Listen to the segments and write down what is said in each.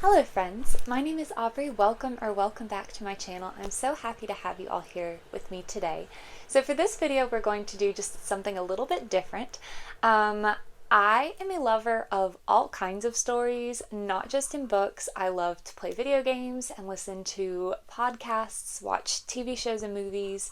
Hello friends, my name is Aubrey. Welcome back to my channel. I'm so happy to have you all here with me today. So for this video, we're going to do just something a little bit different. I am a lover of all kinds of stories, not just in books. I love to play video games and listen to podcasts, watch TV shows and movies.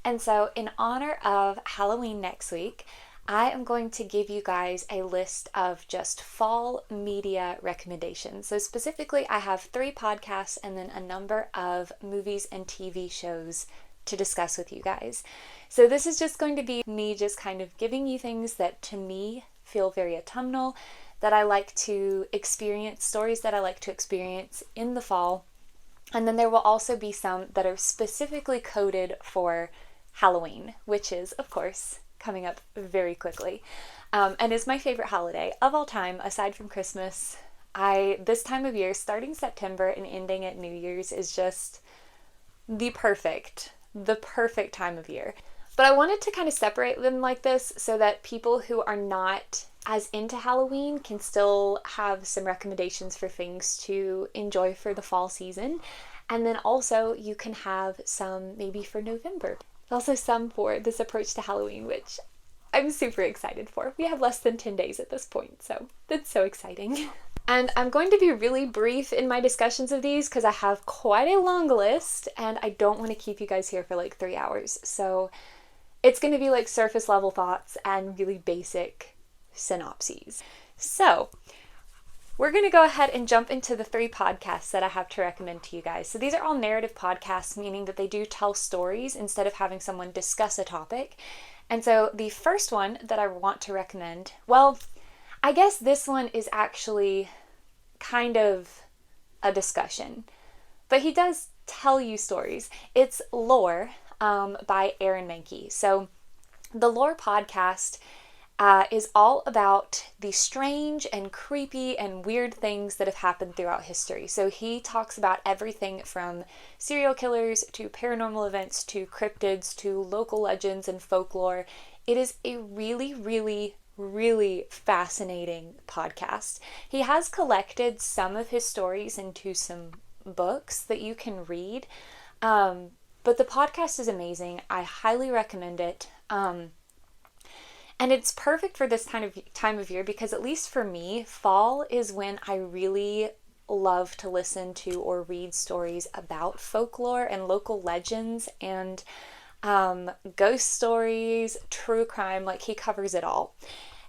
And so in honor of Halloween next week, I am going to give you guys a list of just fall media recommendations. So specifically, I have 3 podcasts and then a number of movies and TV shows to discuss with you guys. So this is just going to be me just kind of giving you things that to me feel very autumnal, that I like to experience, stories that I like to experience in the fall. And then there will also be some that are specifically coded for Halloween, which is, of course, coming up very quickly, and is my favorite holiday of all time aside from Christmas. This time of year, starting September and ending at New Year's, is just the perfect time of year. But I wanted to kind of separate them like this so that people who are not as into Halloween can still have some recommendations for things to enjoy for the fall season, and then also you can have some maybe for November. Also some for this approach to Halloween, which I'm super excited for. We have less than 10 days at this point, so that's so exciting. And I'm going to be really brief in my discussions of these because I have quite a long list and I don't want to keep you guys here for like 3 hours. So it's going to be like surface level thoughts and really basic synopses. So we're going to go ahead and jump into the 3 podcasts that I have to recommend to you guys. So these are all narrative podcasts, meaning that they do tell stories instead of having someone discuss a topic. And so the first one that I want to recommend, well, I guess this one is actually kind of a discussion, but he does tell you stories. It's Lore by Aaron Mahnke. So the Lore podcast is all about the strange and creepy and weird things that have happened throughout history. So he talks about everything from serial killers to paranormal events to cryptids to local legends and folklore. It is a really fascinating podcast. He has collected some of his stories into some books that you can read, but the podcast is amazing. I highly recommend it. And it's perfect for this kind of time of year because, at least for me, fall is when I really love to listen to or read stories about folklore and local legends and ghost stories, true crime. Like, he covers it all.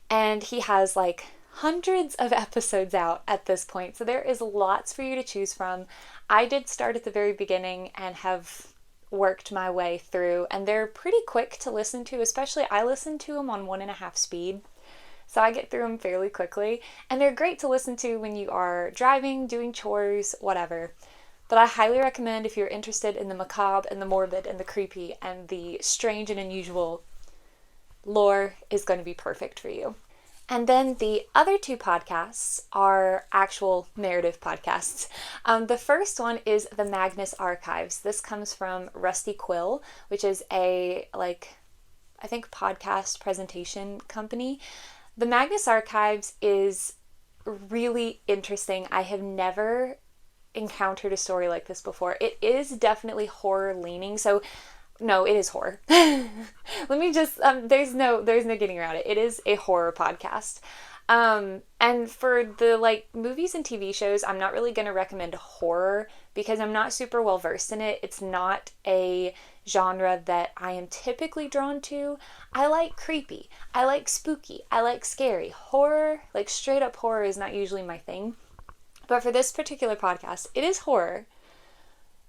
And he has like hundreds of episodes out at this point. So there is lots for you to choose from. I did start at the very beginning and have worked my way through, and they're pretty quick to listen to, especially I listen to them on 1.5 speed, so I get through them fairly quickly, and they're great to listen to when you are driving, doing chores, whatever. But I highly recommend if you're interested in the macabre and the morbid and the creepy and the strange and unusual. Lore is going to be perfect for you. And then the other 2 podcasts are actual narrative podcasts. The first one is the Magnus Archives. This comes from Rusty Quill, which is a, I think, podcast presentation company. The Magnus Archives is really interesting. I have never encountered a story like this before. It is definitely horror leaning, so no, it is horror. Let me just, there's no getting around it. It is a horror podcast. And for the movies and TV shows, I'm not really going to recommend horror because I'm not super well versed in it. It's not a genre that I am typically drawn to. I like creepy. I like spooky. I like scary. Horror, like straight up horror, is not usually my thing. But for this particular podcast, it is horror.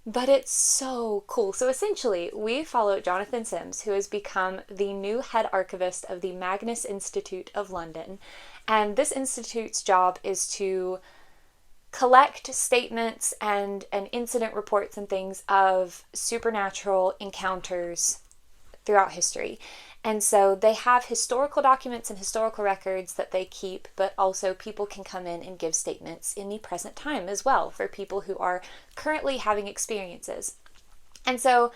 But it's so cool. So essentially, we follow Jonathan Sims, who has become the new head archivist of the Magnus Institute of London. And this institute's job is to collect statements and incident reports and things of supernatural encounters throughout history. And so they have historical documents and historical records that they keep, but also people can come in and give statements in the present time as well for people who are currently having experiences. And so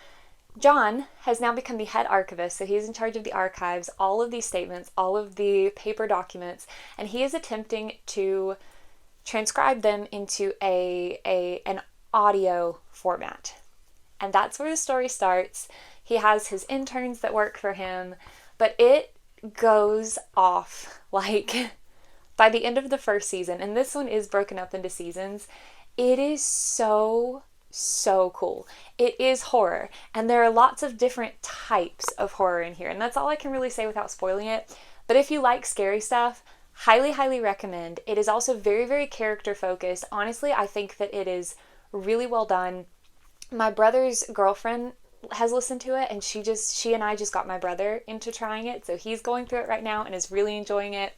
John has now become the head archivist, so he's in charge of the archives, all of these statements, all of the paper documents, and he is attempting to transcribe them into an audio format. And that's where the story starts. He has his interns that work for him, but it goes off like by the end of the first season, and this one is broken up into seasons. It is so cool. It is horror, and there are lots of different types of horror in here, and that's all I can really say without spoiling it. But if you like scary stuff, highly recommend. It is also very character focused. Honestly, I think that it is really well done. My brother's girlfriend has listened to it, and she and I just got my brother into trying it, so he's going through it right now and is really enjoying it.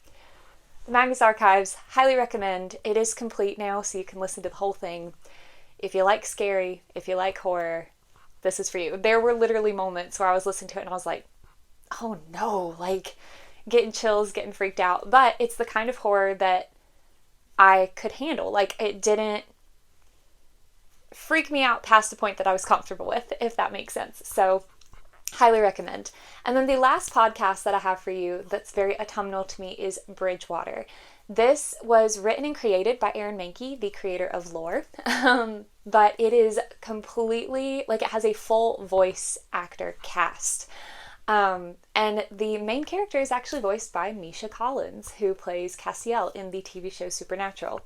The Magnus Archives, highly recommend. It is complete now, so you can listen to the whole thing. If you like scary, if you like horror, this is for you. There were literally moments where I was listening to it and I was like, oh no, like getting chills, getting freaked out. But it's the kind of horror that I could handle. Like, it didn't freak me out past the point that I was comfortable with, if that makes sense. So highly recommend. And then the last podcast that I have for you that's very autumnal to me is Bridgewater. This was written and created by Aaron Mahnke, the creator of Lore. But it is completely, like, it has a full voice actor cast. And the main character is actually voiced by Misha Collins, who plays Castiel in the TV show Supernatural.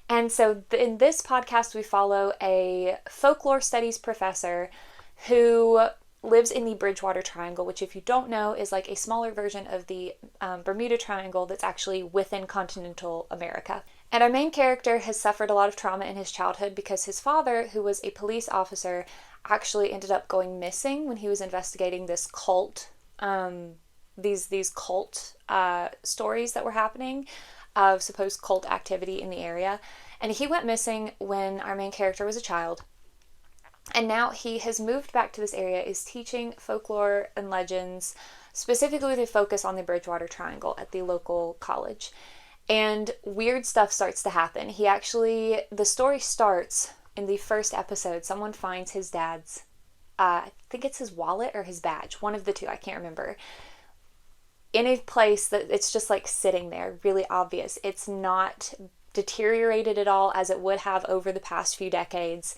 And so in this podcast, we follow a folklore studies professor who lives in the Bridgewater Triangle, which, if you don't know, is like a smaller version of the Bermuda Triangle that's actually within continental America. And our main character has suffered a lot of trauma in his childhood because his father, who was a police officer, actually ended up going missing when he was investigating this cult, these cult stories that were happening of supposed cult activity in the area. And he went missing when our main character was a child. And now he has moved back to this area, is teaching folklore and legends, specifically with a focus on the Bridgewater Triangle at the local college. And weird stuff starts to happen. The story starts in the first episode. Someone finds his dad's, I think it's his wallet or his badge, one of the two, I can't remember, in a place that it's just like sitting there, really obvious. It's not deteriorated at all as it would have over the past few decades.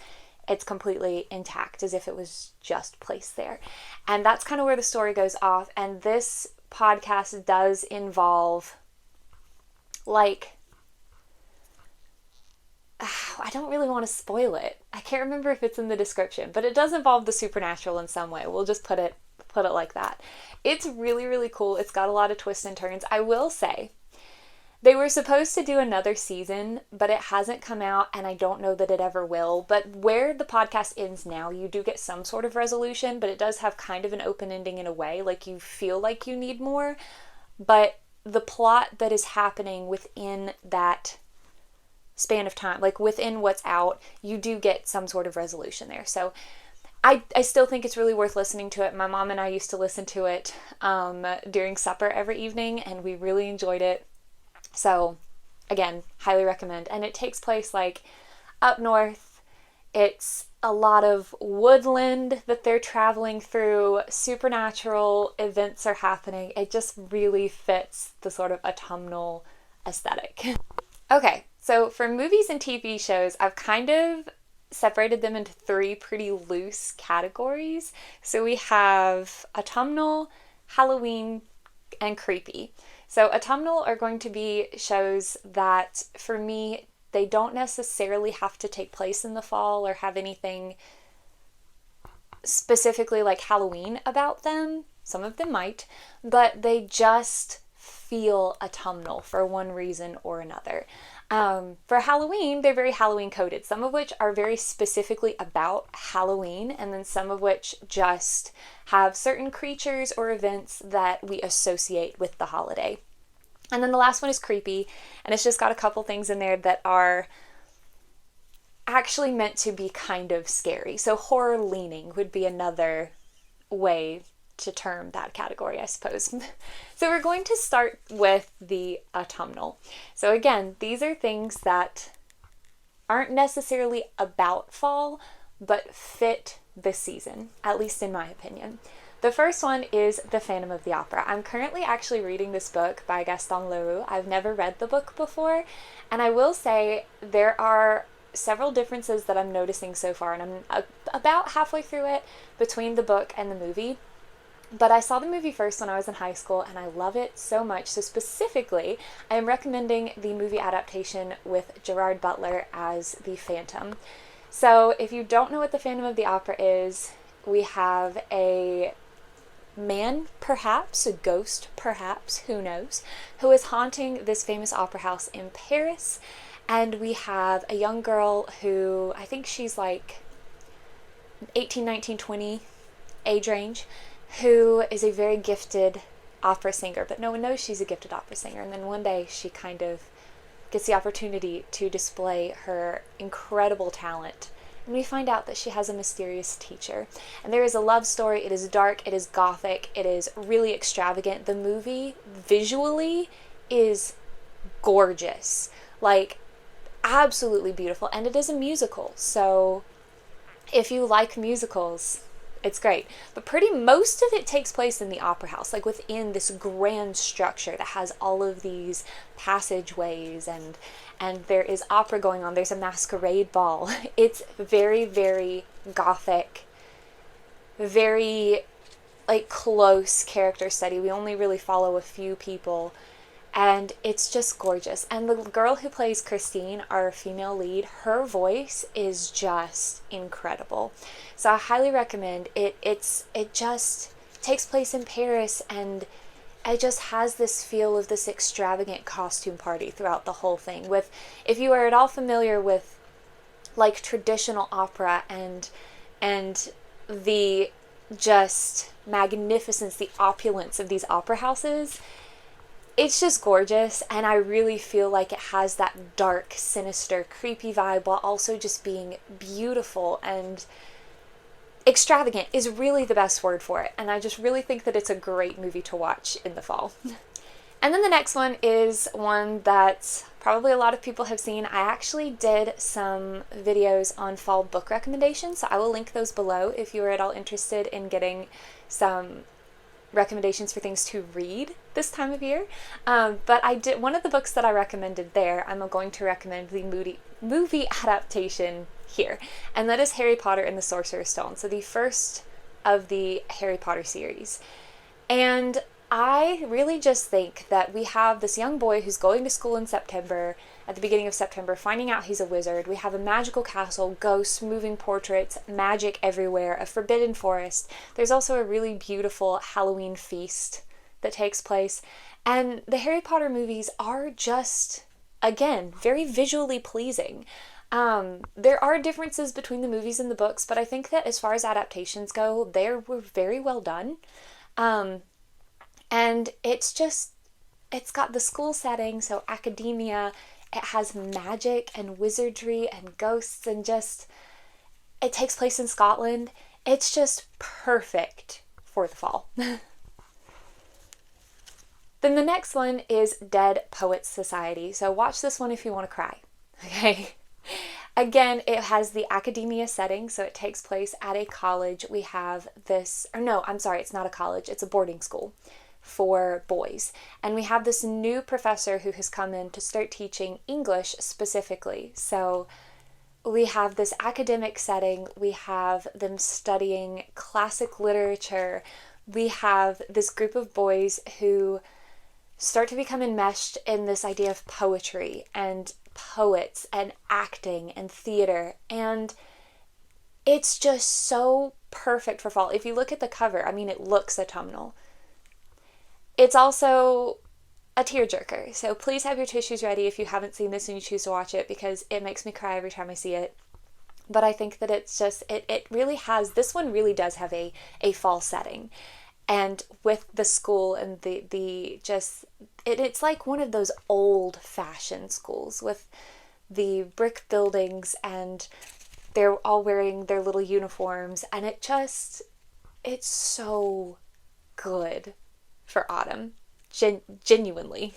It's completely intact, as if it was just placed there. And that's kind of where the story goes off. And this podcast does involve, like, I don't really want to spoil it. I can't remember if it's in the description, but it does involve the supernatural in some way. We'll just put it like that. It's really cool. It's got a lot of twists and turns. I will say, they were supposed to do another season, but it hasn't come out, and I don't know that it ever will. But where the podcast ends now, you do get some sort of resolution, but it does have kind of an open ending in a way. Like, you feel like you need more, but the plot that is happening within that span of time, like within what's out, you do get some sort of resolution there. So I still think it's really worth listening to it. My mom and I used to listen to it during supper every evening, and we really enjoyed it. So again, highly recommend. And it takes place like up north. It's a lot of woodland that they're traveling through. Supernatural events are happening. It just really fits the sort of autumnal aesthetic. Okay, so for movies and TV shows, I've kind of separated them into three pretty loose categories. So we have autumnal, Halloween, and creepy. So autumnal are going to be shows that, for me, they don't necessarily have to take place in the fall or have anything specifically like Halloween about them. Some of them might, but they just feel autumnal for one reason or another. For Halloween, they're very Halloween coded, some of which are very specifically about Halloween, and then some of which just have certain creatures or events that we associate with the holiday. And then the last one is creepy, and it's just got a couple things in there that are actually meant to be kind of scary. So horror leaning would be another way to term that category, I suppose. So we're going to start with the autumnal. So again, these are things that aren't necessarily about fall, but fit the season, at least in my opinion. The first one is The Phantom of the Opera. I'm currently actually reading this book by Gaston Leroux. I've never read the book before, and I will say there are several differences that I'm noticing so far, and I'm about halfway through it between the book and the movie. But I saw the movie first when I was in high school, and I love it so much. So specifically, I am recommending the movie adaptation with Gerard Butler as the Phantom. So if you don't know what the Phantom of the Opera is, we have a man, perhaps, a ghost, perhaps, who knows, who is haunting this famous opera house in Paris. And we have a young girl who, I think she's like 18, 19, 20 age range, who is a very gifted opera singer, but no one knows she's a gifted opera singer. And then one day she kind of gets the opportunity to display her incredible talent. And we find out that she has a mysterious teacher. And there is a love story. It is dark, it is gothic, it is really extravagant. The movie visually is gorgeous. Like, absolutely beautiful. And it is a musical. So if you like musicals, it's great. But most of it takes place in the opera house, like within this grand structure that has all of these passageways, and there is opera going on. There's a masquerade ball. It's very, very gothic, very like close character study. We only really follow a few people, and it's just gorgeous. And the girl who plays Christine, our female lead, her voice is just incredible. So I highly recommend it. It just takes place in Paris, and it just has this feel of this extravagant costume party throughout the whole thing. With, if you are at all familiar with like traditional opera and the just magnificence, the opulence of these opera houses, it's just gorgeous. And I really feel like it has that dark, sinister, creepy vibe while also just being beautiful, and extravagant is really the best word for it. And I just really think that it's a great movie to watch in the fall. And then the next one is one that probably a lot of people have seen. I actually did some videos on fall book recommendations, so I will link those below if you are at all interested in getting some recommendations for things to read this time of year. But I did, one of the books that I recommended there, I'm going to recommend the movie adaptation here, and that is Harry Potter and the Sorcerer's Stone, so the first of the Harry Potter series. And I really just think that we have this young boy who's going to school in September, at the beginning of September, finding out he's a wizard. We have a magical castle, ghosts, moving portraits, magic everywhere, a forbidden forest. There's also a really beautiful Halloween feast that takes place. And the Harry Potter movies are just, again, very visually pleasing. There are differences between the movies and the books, but I think that as far as adaptations go, they were very well done. And it's got the school setting, so academia, it has magic and wizardry and ghosts, and just, it takes place in Scotland. It's just perfect for the fall. Then the next one is Dead Poets Society. So watch this one if you want to cry. Okay. Again, it has the academia setting, so it takes place at a college. We have this, or no, I'm sorry, it's not a college, it's a boarding school for boys. And we have this new professor who has come in to start teaching English specifically. So we have this academic setting, we have them studying classic literature, we have this group of boys who start to become enmeshed in this idea of poetry and poets and acting and theater, and it's just so perfect for fall. If you look at the cover, I mean, it looks autumnal. It's also a tearjerker, so please have your tissues ready if you haven't seen this and you choose to watch it, because it makes me cry every time I see it. But I think that it's just, it really has, this one really does have a fall setting. And with the school and the just, it's like one of those old-fashioned schools with the brick buildings, and they're all wearing their little uniforms, and it's so good for autumn, genuinely.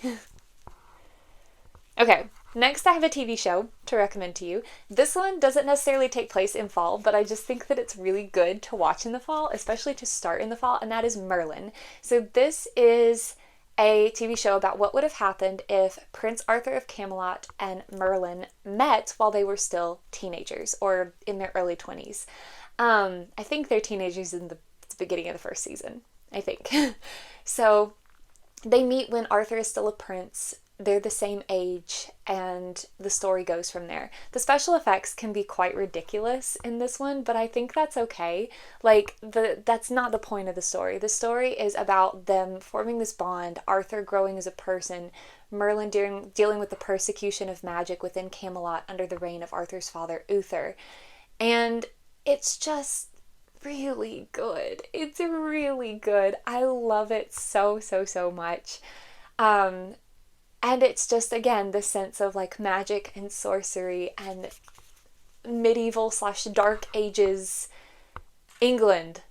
Okay, Next, I have a TV show to recommend to you. This one doesn't necessarily take place in fall, but I just think that it's really good to watch in the fall, especially to start in the fall, and that is Merlin. So this is a TV show about what would have happened if Prince Arthur of Camelot and Merlin met while they were still teenagers or in their early 20s. I think they're teenagers in the beginning of the first season, I think. So they meet when Arthur is still a prince. They're the same age, and the story goes from there. The special effects can be quite ridiculous in this one, but I think that's okay. Like, that's not the point of the story. The story is about them forming this bond, Arthur growing as a person, Merlin dealing with the persecution of magic within Camelot under the reign of Arthur's father, Uther. And it's just really good. It's really good. I love it so, so, so much. And it's just, again, the sense of like magic and sorcery and medieval / dark ages England.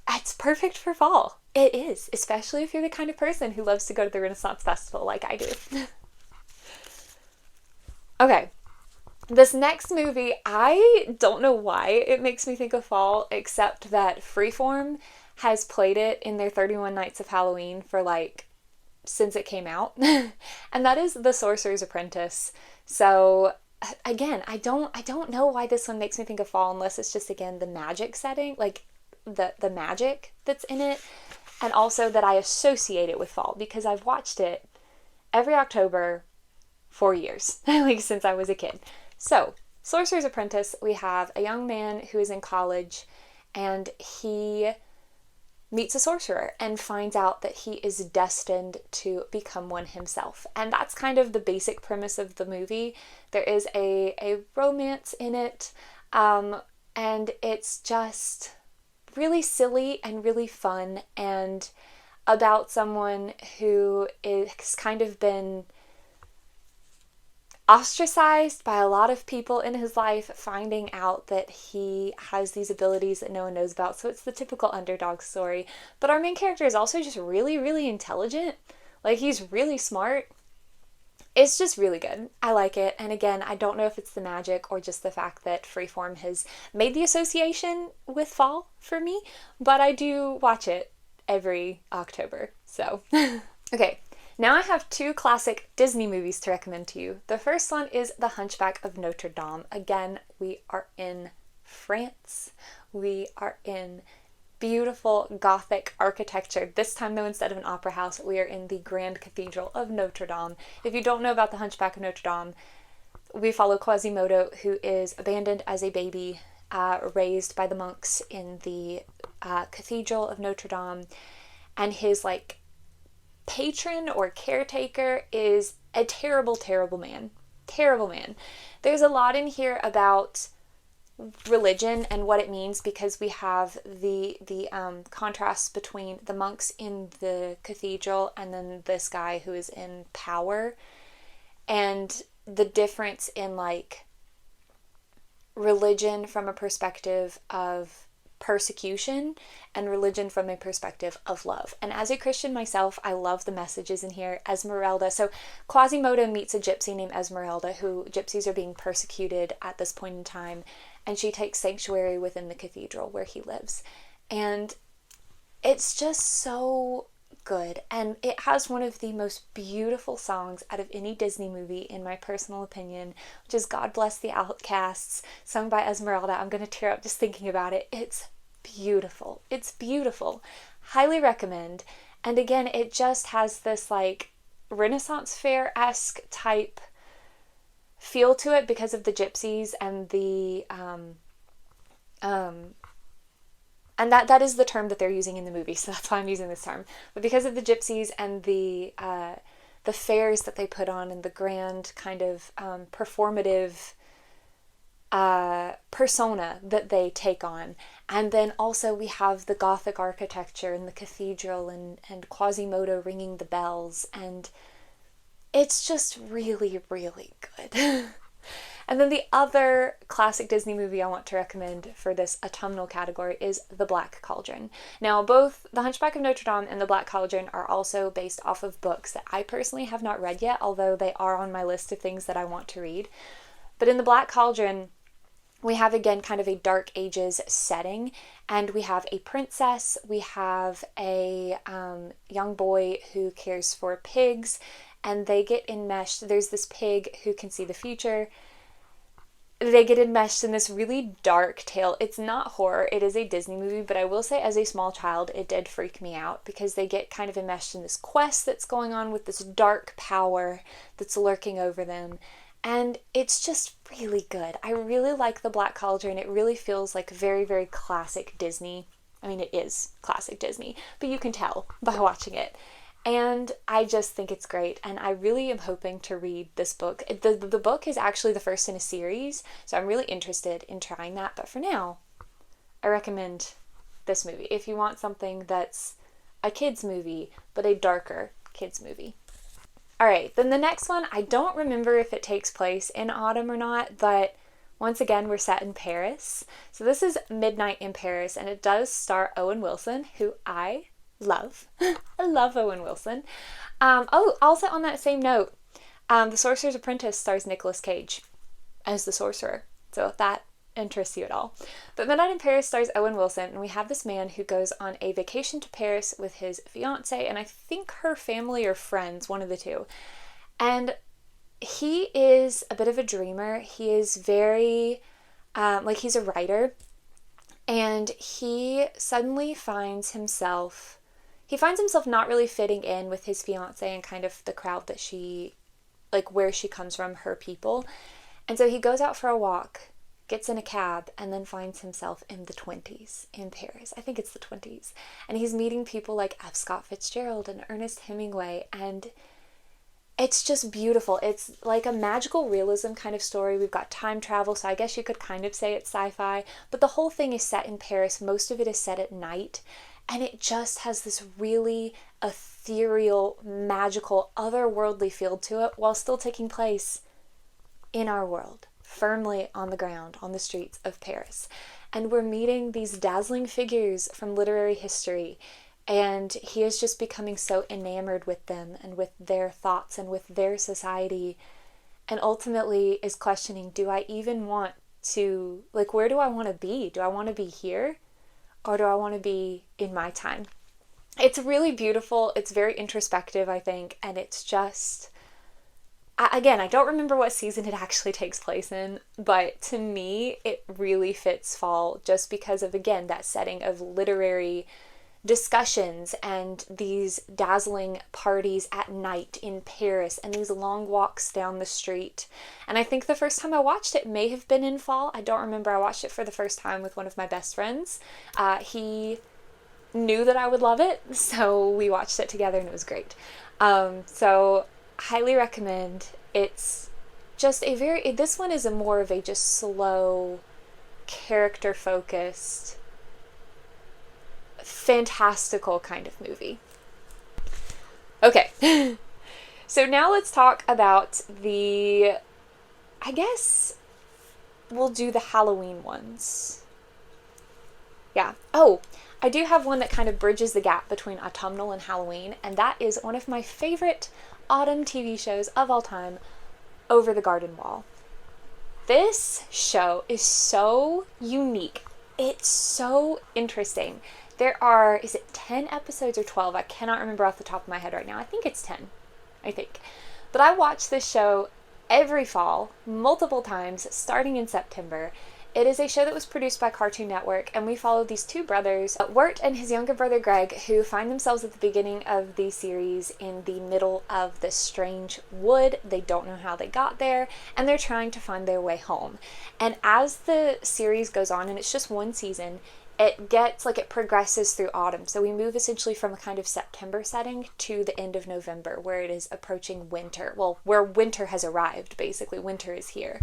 It's perfect for fall. It is, especially if you're the kind of person who loves to go to the Renaissance Festival like I do. Okay, this next movie, I don't know why it makes me think of fall, except that Freeform has played it in their 31 Nights of Halloween for like since it came out. And that is The Sorcerer's Apprentice. So again, I don't know why this one makes me think of fall, unless it's just, again, the magic setting, like the magic that's in it, and also that I associate it with fall because I've watched it every October for years, like since I was a kid. So Sorcerer's Apprentice, we have a young man who is in college, and he meets a sorcerer and finds out that he is destined to become one himself. And that's kind of the basic premise of the movie. There is a romance in it, and it's just really silly and really fun, and about someone who has kind of been ostracized by a lot of people in his life, finding out that he has these abilities that no one knows about. So it's the typical underdog story. But our main character is also just really, really intelligent. Like, he's really smart. It's just really good. I like it. And again, I don't know if it's the magic or just the fact that Freeform has made the association with fall for me, but I do watch it every October. So, okay. Now I have two classic Disney movies to recommend to you. The first one is The Hunchback of Notre Dame. Again, we are in France. We are in beautiful Gothic architecture. This time, though, instead of an opera house, we are in the Grand Cathedral of Notre Dame. If you don't know about The Hunchback of Notre Dame, we follow Quasimodo, who is abandoned as a baby, raised by the monks in the Cathedral of Notre Dame, and his patron or caretaker is a terrible, terrible man. Terrible man. There's a lot in here about religion and what it means, because we have the contrast between the monks in the cathedral and then this guy who is in power, and the difference in religion from a perspective of persecution and religion from a perspective of love. And as a Christian myself, I love the messages in here. Esmeralda. So Quasimodo meets a gypsy named Esmeralda, who gypsies are being persecuted at this point in time, and she takes sanctuary within the cathedral where he lives. And it's just so good. And it has one of the most beautiful songs out of any Disney movie, in my personal opinion, which is God Bless the Outcasts, sung by Esmeralda. I'm going to tear up just thinking about it. It's beautiful. It's beautiful. Highly recommend. And again, it just has this Renaissance fair-esque type feel to it because of the gypsies and the and that is the term that they're using in the movie, so that's why I'm using this term. But because of the gypsies and the fairs that they put on, and the grand kind of performative persona that they take on. And then also we have the Gothic architecture and the cathedral and Quasimodo ringing the bells, and it's just really, really good. And then the other classic Disney movie I want to recommend for this autumnal category is The Black Cauldron. Now, both The Hunchback of Notre Dame and The Black Cauldron are also based off of books that I personally have not read yet, although they are on my list of things that I want to read. But in The Black Cauldron, we have, again, kind of a Dark Ages setting, and we have a princess, we have a young boy who cares for pigs, and they get enmeshed. There's this pig who can see the future. They get enmeshed in this really dark tale. It's not horror, it is a Disney movie, but I will say as a small child, it did freak me out because they get kind of enmeshed in this quest that's going on with this dark power that's lurking over them. And it's just really good. I really like The Black Cauldron. It really feels like very, very classic Disney. I mean, it is classic Disney, but you can tell by watching it. And I just think it's great. And I really am hoping to read this book. The book is actually the first in a series, so I'm really interested in trying that. But for now, I recommend this movie if you want something that's a kid's movie, but a darker kid's movie. All right, then the next one, I don't remember if it takes place in autumn or not, but once again, we're set in Paris. So this is Midnight in Paris, and it does star Owen Wilson, who I love. I love Owen Wilson. Also on that same note, The Sorcerer's Apprentice stars Nicolas Cage as the sorcerer. So if that interests you at all. But Midnight in Paris stars Owen Wilson, and we have this man who goes on a vacation to Paris with his fiance, and I think her family or friends, one of the two. And he is a bit of a dreamer. He is very, he's a writer, and he suddenly finds himself not really fitting in with his fiance and kind of the crowd that where she comes from, her people. And so he goes out for a walk, gets in a cab, and then finds himself in the 20s in Paris. I think it's the 20s. And he's meeting people like F. Scott Fitzgerald and Ernest Hemingway, and it's just beautiful. It's like a magical realism kind of story. We've got time travel, so I guess you could kind of say it's sci-fi, but the whole thing is set in Paris. Most of it is set at night, and it just has this really ethereal, magical, otherworldly feel to it while still taking place in our world, firmly on the ground, on the streets of Paris. And we're meeting these dazzling figures from literary history, and he is just becoming so enamored with them and with their thoughts and with their society, and ultimately is questioning, do I even want to, where do I want to be? Do I want to be here, or do I want to be in my time? It's really beautiful. It's very introspective, I think, and it's just, again, I don't remember what season it actually takes place in, but to me, it really fits fall just because of, again, that setting of literary discussions and these dazzling parties at night in Paris and these long walks down the street. And I think the first time I watched it may have been in fall. I don't remember. I watched it for the first time with one of my best friends. He knew that I would love it, so we watched it together and it was great. So highly recommend. It's just this one is a more of a just slow, character focused, fantastical kind of movie. Okay, so now let's talk about I guess we'll do the Halloween ones. Yeah. Oh, I do have one that kind of bridges the gap between Autumnal and Halloween, and that is one of my favorite autumn TV shows of all time, Over the Garden Wall. This show is so unique. It's so interesting. There are, is it 10 episodes or 12? I cannot remember off the top of my head right now. I think it's 10. I think. But I watch this show every fall, multiple times, starting in September. It is a show that was produced by Cartoon Network, and we follow these two brothers, Wirt and his younger brother Greg, who find themselves at the beginning of the series in the middle of this strange wood. They don't know how they got there, and they're trying to find their way home. And as the series goes on, and it's just one season, it progresses through autumn. So we move essentially from a kind of September setting to the end of November, where it is approaching winter. Well, where winter has arrived, basically. Winter is here.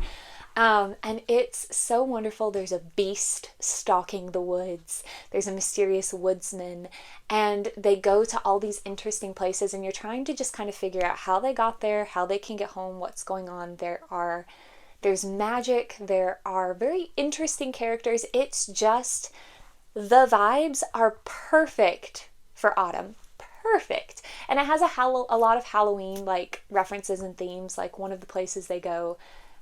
And it's so wonderful. There's a beast stalking the woods. There's a mysterious woodsman, and they go to all these interesting places, and you're trying to just kind of figure out how they got there, how they can get home, what's going on. There there's magic, there are very interesting characters. It's just, the vibes are perfect for autumn. Perfect. And it has a lot of Halloween like references and themes. Like one of the places they go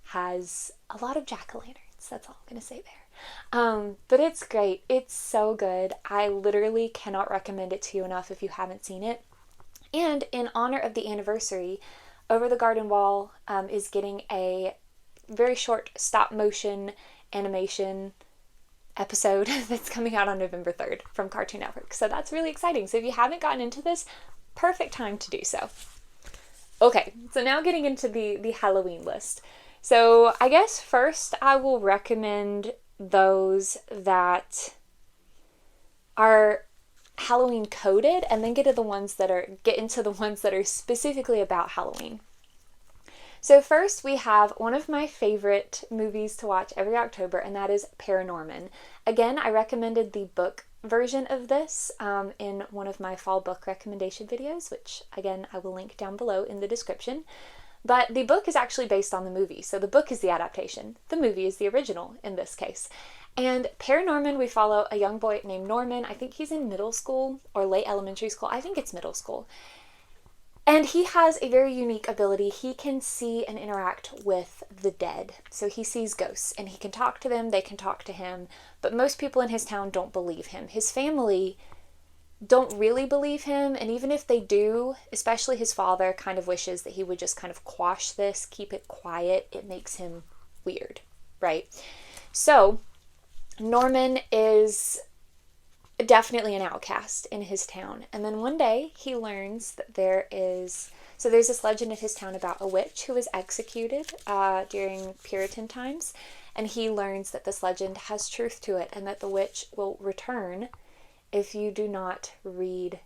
has a lot of jack-o'-lanterns. That's all I'm gonna say there. But it's great. It's so good. I literally cannot recommend it to you enough if you haven't seen it. And in honor of the anniversary, Over the Garden Wall is getting a very short stop motion animation episode that's coming out on November 3rd from Cartoon Network. So that's really exciting. So if you haven't gotten into this, perfect time to do so. Okay, so now getting into the Halloween list. So I guess first I will recommend those that are Halloween coded, and then get into the ones that are specifically about Halloween. So first we have one of my favorite movies to watch every October, and that is Paranorman. Again, I recommended the book version of this in one of my fall book recommendation videos, which again I will link down below in the description. But the book is actually based on the movie, so the book is the adaptation. The movie is the original in this case. And Paranorman, we follow a young boy named Norman. I think he's in middle school or late elementary school. I think it's middle school. And he has a very unique ability. He can see and interact with the dead. So he sees ghosts and he can talk to them, they can talk to him, but most people in his town don't believe him. His family don't really believe him, and even if they do, especially his father kind of wishes that he would just kind of quash this, keep it quiet. It makes him weird, right? So Norman is definitely an outcast in his town. And then one day he learns that there's this legend in his town about a witch who was executed during Puritan times. And he learns that this legend has truth to it and that the witch will return if you do not read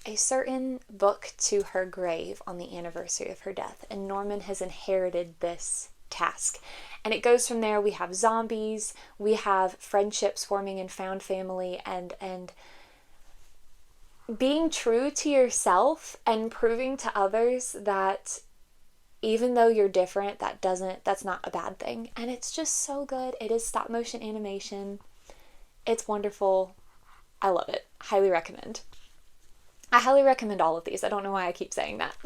a certain book to her grave on the anniversary of her death. And Norman has inherited this task. And it goes from there. We have zombies, we have friendships forming in found family, and being true to yourself and proving to others that even though you're different, that's not a bad thing. And it's just so good. It is stop motion animation. It's wonderful. I love it. Highly recommend. I highly recommend all of these. I don't know why I keep saying that.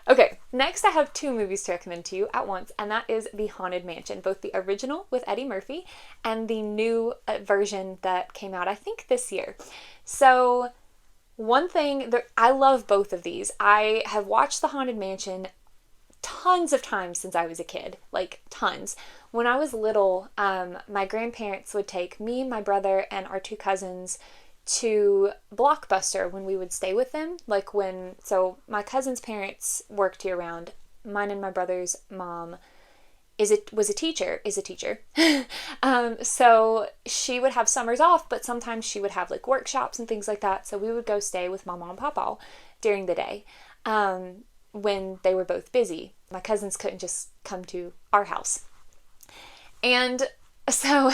Okay, next I have two movies to recommend to you at once, and that is The Haunted Mansion, both the original with Eddie Murphy and the new version that came out, I think, this year. So one thing, I love both of these. I have watched The Haunted Mansion tons of times since I was a kid, like tons. When I was little, my grandparents would take me, my brother, and our two cousins to Blockbuster when we would stay with them. So my cousin's parents worked year round. Mine and my brother's mom is a teacher. So she would have summers off, but sometimes she would have like workshops and things like that. So we would go stay with my mom and papa during the day when they were both busy. My cousins couldn't just come to our house. And so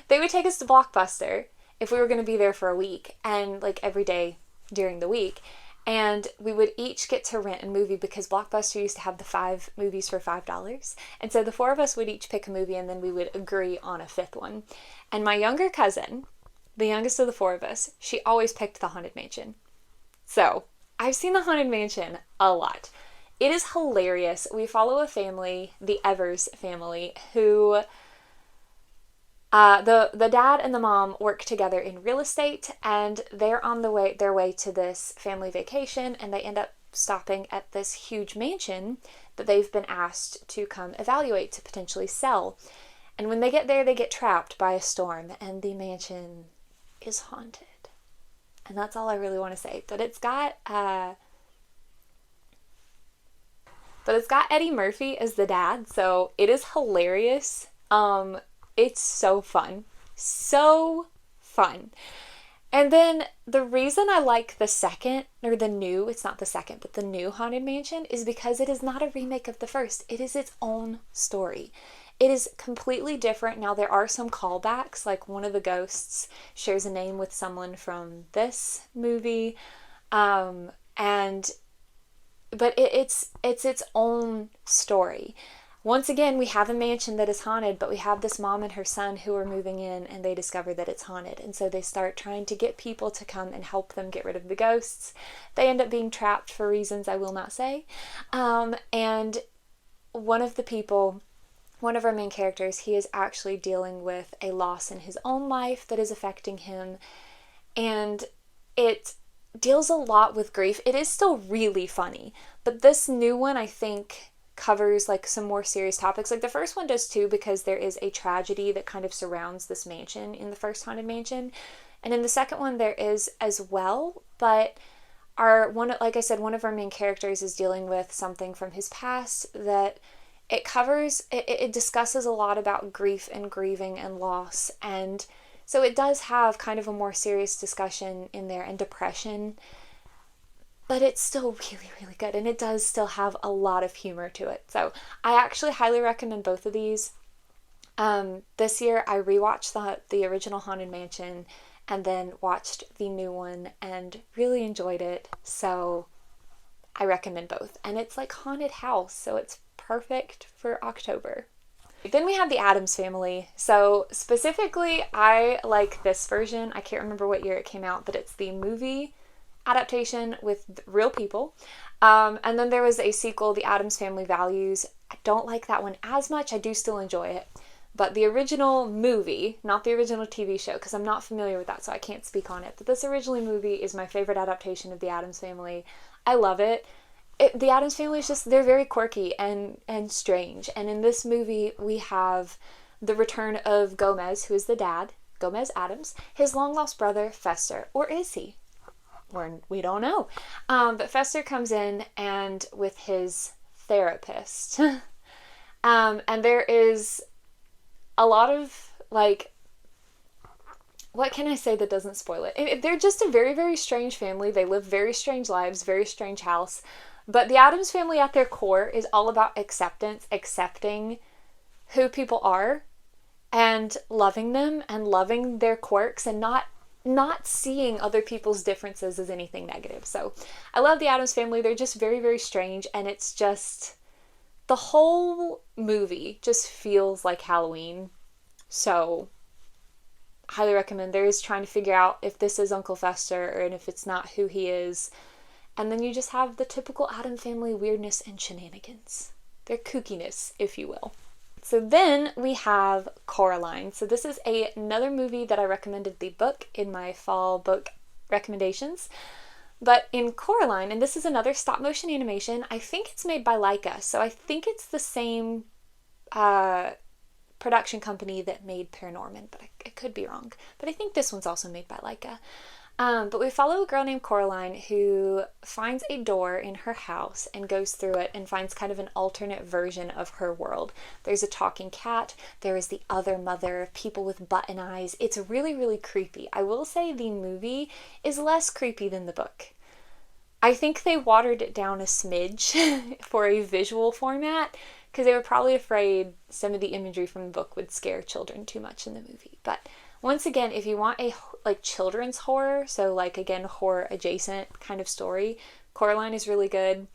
they would take us to Blockbuster if we were going to be there for a week, and like every day during the week, and we would each get to rent a movie because Blockbuster used to have the 5 movies for $5. And so the 4 of us would each pick a movie, and then we would agree on a 5th one. And my younger cousin, the youngest of the 4 of us, she always picked The Haunted Mansion. So I've seen The Haunted Mansion a lot. It is hilarious. We follow a family, the Evers family, who the dad and the mom work together in real estate, and they're on their way to this family vacation, and they end up stopping at this huge mansion that they've been asked to come evaluate to potentially sell. And when they get there, they get trapped by a storm, and the mansion is haunted. And that's all I really want to say. But it's got Eddie Murphy as the dad, so it is hilarious. It's so fun. So fun. And then the reason I like it's not the second, but the new Haunted Mansion is because it is not a remake of the first. It is its own story. It is completely different. Now there are some callbacks, like one of the ghosts shares a name with someone from this movie. But it's its own story. once again, we have a mansion that is haunted, but we have this mom and her son who are moving in, and they discover that it's haunted. And so they start trying to get people to come and help them get rid of the ghosts. They end up being trapped for reasons I will not say. And one of the people, one of our main characters, he is actually dealing with a loss in his own life that is affecting him. And it deals a lot with grief. It is still really funny, but this new one, I think, covers like some more serious topics. Like the first one does too, because there is a tragedy that kind of surrounds this mansion in the first haunted mansion, and in the second one there is as well. But like I said, one of our main characters is dealing with something from his past that it discusses a lot about grief and grieving and loss, and so it does have kind of a more serious discussion in there, and depression, but it's still really, really good, and it does still have a lot of humor to it. So I actually highly recommend both of these. This year I rewatched the original Haunted Mansion and then watched the new one and really enjoyed it. So I recommend both. And it's like haunted house, so it's perfect for October. Then we have the Addams Family. So specifically, I like this version. I can't remember what year it came out, but it's the movie adaptation with real people. And then there was a sequel, The Addams Family Values. I don't like that one as much. I do still enjoy it. But the original movie, not the original TV show, because I'm not familiar with that, so I can't speak on it. But this original movie is my favorite adaptation of The Addams Family. I love it. The Addams Family is just, they're very quirky and strange. And in this movie, we have the return of Gomez, who is the dad, Gomez Addams, his long-lost brother, Fester. Or is he? We don't know. But Fester comes in and with his therapist. And there is a lot of, like, what can I say that doesn't spoil it? They're just a very, very strange family. They live very strange lives, very strange house. But the Addams Family at their core is all about acceptance, accepting who people are and loving them and loving their quirks and not seeing other people's differences as anything negative. So I love the Addams Family. They're just very, very strange, and it's just, the whole movie just feels like Halloween. So highly recommend. There is trying to figure out if this is Uncle Fester and if it's not, who he is. And then you just have the typical Addams Family weirdness and shenanigans. Their kookiness, if you will. So then we have Coraline. So this is another movie that I recommended the book in my fall book recommendations. But in Coraline, and this is another stop motion animation, I think it's made by Leica. So I think it's the same production company that made Paranorman, but I could be wrong. But I think this one's also made by Leica. But we follow a girl named Coraline who finds a door in her house and goes through it and finds kind of an alternate version of her world. There's a talking cat. There is the other mother, people with button eyes. It's really, really creepy. I will say the movie is less creepy than the book. I think they watered it down a smidge for a visual format because they were probably afraid some of the imagery from the book would scare children too much in the movie. But once again, if you want a like children's horror, so like again horror adjacent kind of story, Coraline is really good.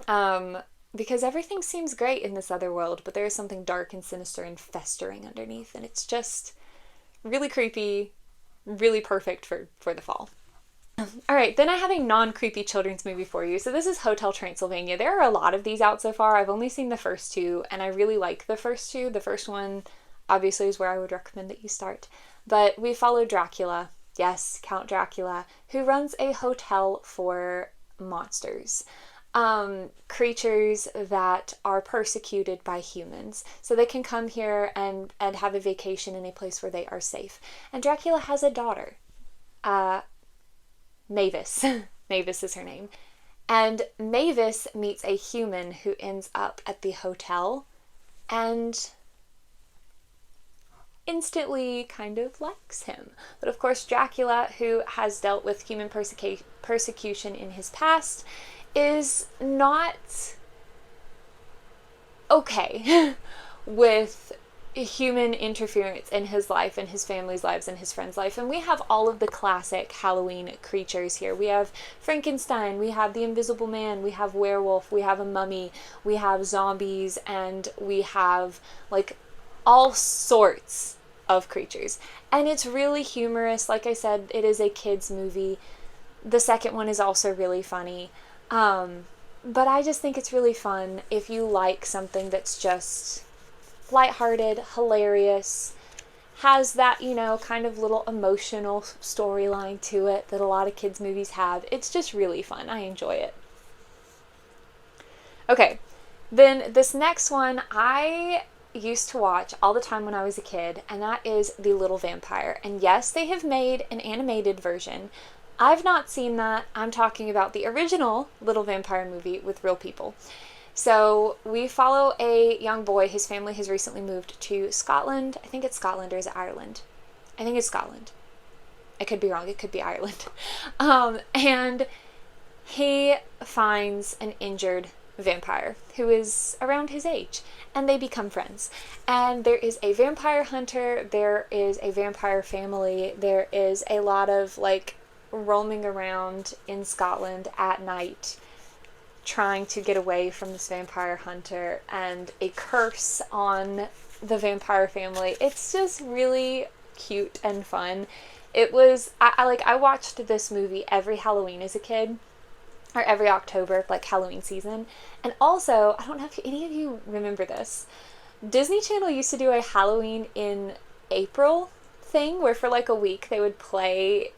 Because everything seems great in this other world, but there is something dark and sinister and festering underneath, and it's just really creepy, really perfect for the fall. Alright, then I have a non-creepy children's movie for you. So this is Hotel Transylvania. There are a lot of these out so far. I've only seen the first two, and I really like the first two. The first one obviously is where I would recommend that you start. But we follow Dracula, yes, Count Dracula, who runs a hotel for monsters. Creatures that are persecuted by humans. So they can come here and have a vacation in a place where they are safe. And Dracula has a daughter, Mavis. Mavis is her name. And Mavis meets a human who ends up at the hotel and instantly kind of likes him. But of course, Dracula, who has dealt with human persecution in his past, is not okay with human interference in his life and his family's lives and his friends' life. And we have all of the classic Halloween creatures here. We have Frankenstein, we have the Invisible Man, we have werewolf, we have a mummy, we have zombies, and we have like all sorts of creatures. And it's really humorous. Like I said, it is a kids movie. The second one is also really funny. But I just think it's really fun if you like something that's just lighthearted, hilarious, has that, you know, kind of little emotional storyline to it that a lot of kids' movies have. It's just really fun. I enjoy it. Okay, then this next one I used to watch all the time when I was a kid, and that is The Little Vampire. And yes, they have made an animated version. I've not seen that. I'm talking about the original Little Vampire movie with real people. So we follow a young boy. His family has recently moved to Scotland. I think it's Scotland, or is it Ireland? I think it's Scotland. I could be wrong. It could be Ireland. And he finds an injured vampire who is around his age, and they become friends. And there is a vampire hunter. There is a vampire family. There is a lot of like roaming around in Scotland at night, trying to get away from this vampire hunter, and a curse on the vampire family. It's just really cute and fun. It was, I watched this movie every Halloween as a kid, or every October, like Halloween season. And also, I don't know if any of you remember this, Disney Channel used to do a Halloween in April thing where for like a week they would play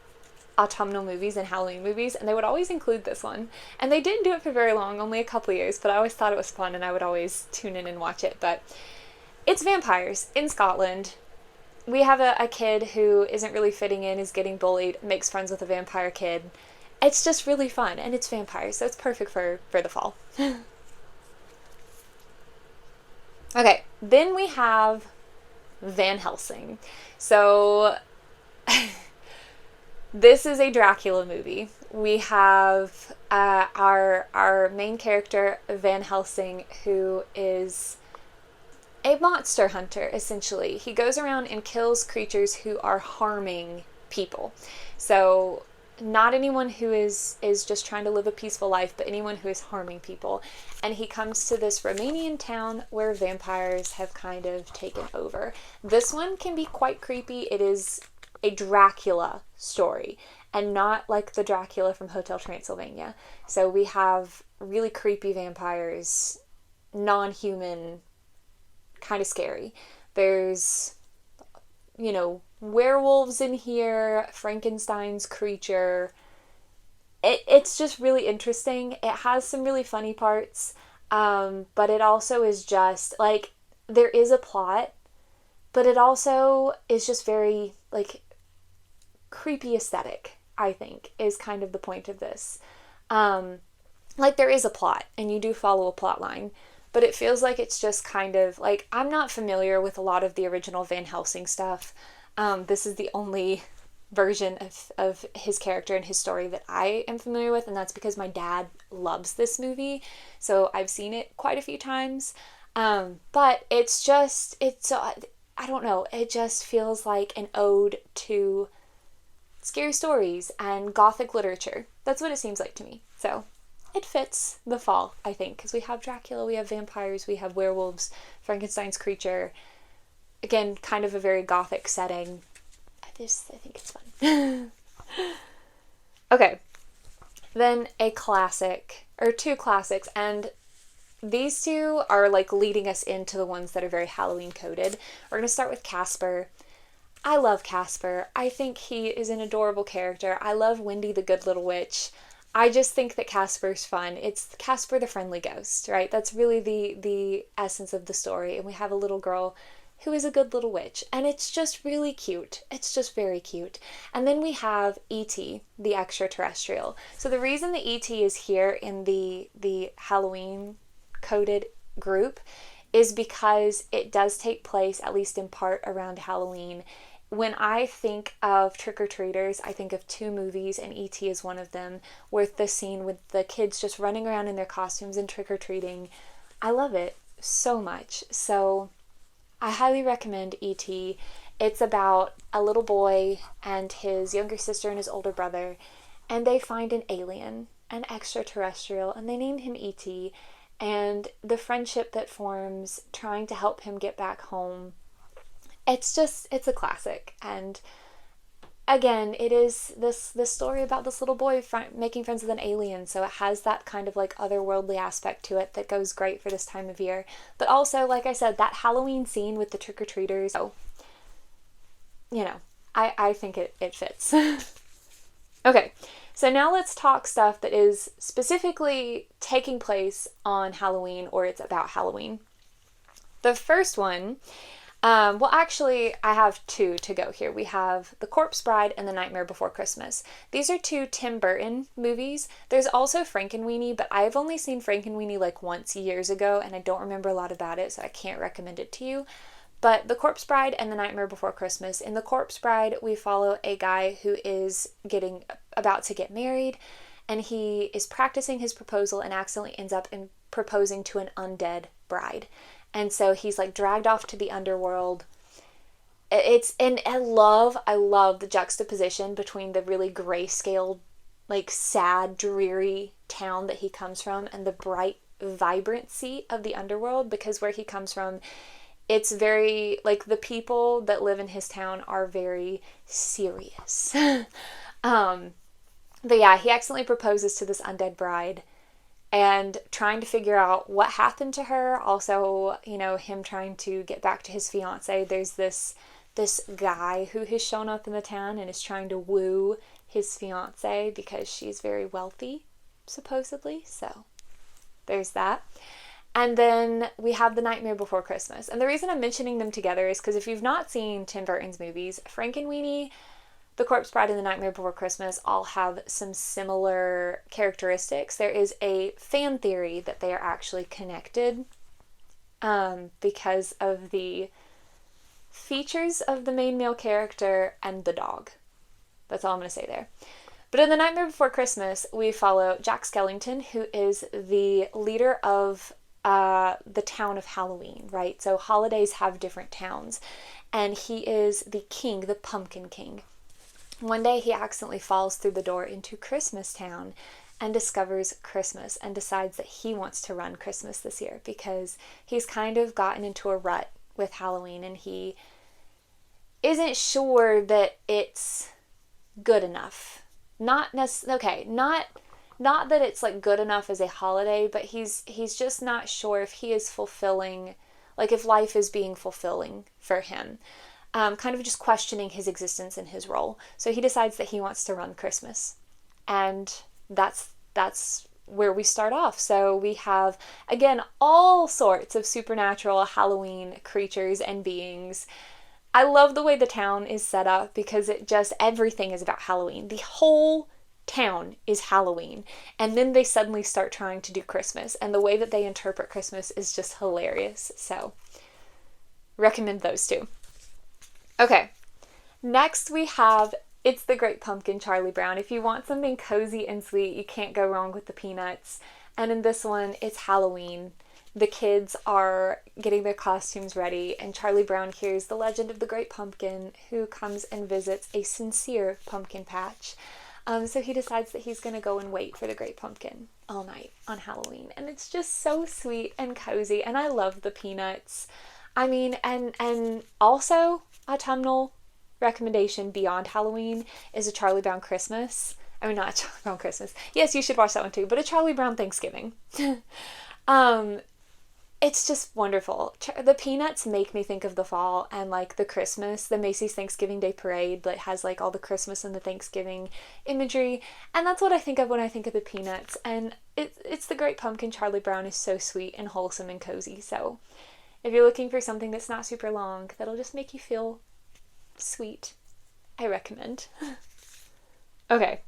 autumnal movies and Halloween movies, and they would always include this one. And they didn't do it for very long, only a couple years, but I always thought it was fun and I would always tune in and watch it. But it's vampires in Scotland. We have a kid who isn't really fitting in, is getting bullied, makes friends with a vampire kid. It's just really fun, and it's vampires, so it's perfect for the fall. Okay, then we have Van Helsing. So this is a Dracula movie. We have our main character, Van Helsing, who is a monster hunter, essentially. He goes around and kills creatures who are harming people. So not anyone who is just trying to live a peaceful life, but anyone who is harming people. And he comes to this Romanian town where vampires have kind of taken over. This one can be quite creepy. It is a Dracula story, and not like the Dracula from Hotel Transylvania. So we have really creepy vampires, non-human, kind of scary. There's, you know, werewolves in here, Frankenstein's creature. It's just really interesting. It has some really funny parts, but it also is just like, there is a plot, but it also is just very like creepy aesthetic, I think, is kind of the point of this. Like, there is a plot and you do follow a plot line, but it feels like it's just kind of like, I'm not familiar with a lot of the original Van Helsing stuff. This is the only version of his character and his story that I am familiar with, and that's because my dad loves this movie, so I've seen it quite a few times. But it's I don't know, it just feels like an ode to scary stories and gothic literature. That's what it seems like to me. So it fits the fall, I think, because we have Dracula, we have vampires, we have werewolves, Frankenstein's creature. Again, kind of a very gothic setting. I think it's fun. Okay, then a classic, or two classics, and these two are like leading us into the ones that are very Halloween coded. We're going to start with Casper. I love Casper. I think he is an adorable character. I love Wendy the Good Little Witch. I just think that Casper's fun. It's Casper the Friendly Ghost, right? That's really the essence of the story. And we have a little girl who is a good little witch. And it's just really cute. It's just very cute. And then we have E.T., the extraterrestrial. So the reason that E.T. is here in the Halloween coded group is because it does take place, at least in part, around Halloween. When I think of trick-or-treaters, I think of two movies, and E.T. is one of them, with the scene with the kids just running around in their costumes and trick-or-treating. I love it so much. So I highly recommend E.T. It's about a little boy and his younger sister and his older brother, and they find an alien, an extraterrestrial, and they name him E.T. And the friendship that forms trying to help him get back home, it's a classic. And again, it is this story about this little boy making friends with an alien, so it has that kind of like otherworldly aspect to it that goes great for this time of year. But also, like I said, that Halloween scene with the trick-or-treaters, so, you know, I think it fits. Okay, so now let's talk stuff that is specifically taking place on Halloween, or it's about Halloween. The first one, well, actually, I have two to go here. We have The Corpse Bride and The Nightmare Before Christmas. These are two Tim Burton movies. There's also Frankenweenie, but I've only seen Frankenweenie like once years ago, and I don't remember a lot about it, so I can't recommend it to you. But The Corpse Bride and The Nightmare Before Christmas. In The Corpse Bride, we follow a guy who is about to get married, and he is practicing his proposal and accidentally ends up proposing to an undead bride. And so he's like dragged off to the underworld. And I love the juxtaposition between the really grayscale, like sad, dreary town that he comes from and the bright vibrancy of the underworld, because where he comes from, it's very, like, the people that live in his town are very serious. But yeah, he accidentally proposes to this undead bride, and trying to figure out what happened to her. Also, you know, him trying to get back to his fiance. There's this guy who has shown up in the town and is trying to woo his fiance because she's very wealthy, supposedly. So there's that. And then we have The Nightmare Before Christmas. And the reason I'm mentioning them together is because if you've not seen Tim Burton's movies, Frankenweenie, The Corpse Bride, and The Nightmare Before Christmas all have some similar characteristics. There is a fan theory that they are actually connected because of the features of the main male character and the dog. That's all I'm going to say there. But in The Nightmare Before Christmas, we follow Jack Skellington, who is the leader of the town of Halloween, right? So holidays have different towns, and he is the king, the Pumpkin King. One day he accidentally falls through the door into Christmas Town and discovers Christmas and decides that he wants to run Christmas this year because he's kind of gotten into a rut with Halloween and he isn't sure that it's good enough. Not that it's like good enough as a holiday, but he's just not sure if he is fulfilling, like if life is being fulfilling for him. Kind of just questioning his existence and his role. So he decides that he wants to run Christmas. And that's where we start off. So we have, again, all sorts of supernatural Halloween creatures and beings. I love the way the town is set up because everything is about Halloween. The whole town is Halloween. And then they suddenly start trying to do Christmas. And the way that they interpret Christmas is just hilarious. So recommend those two. Okay, next we have It's the Great Pumpkin, Charlie Brown. If you want something cozy and sweet, you can't go wrong with the Peanuts. And in this one, it's Halloween. The kids are getting their costumes ready, and Charlie Brown hears the legend of the Great Pumpkin, who comes and visits a sincere pumpkin patch. So he decides that he's going to go and wait for the Great Pumpkin all night on Halloween. And it's just so sweet and cozy, and I love the Peanuts. I mean, and also autumnal recommendation beyond Halloween is A Charlie Brown Christmas. I mean, not A Charlie Brown Christmas. Yes, you should watch that one too, but A Charlie Brown Thanksgiving. It's just wonderful. The Peanuts make me think of the fall and like the Christmas, the Macy's Thanksgiving Day Parade that has like all the Christmas and the Thanksgiving imagery. And that's what I think of when I think of the Peanuts. And it's the Great Pumpkin. Charlie Brown is so sweet and wholesome and cozy. So if you're looking for something that's not super long, that'll just make you feel sweet, I recommend. Okay.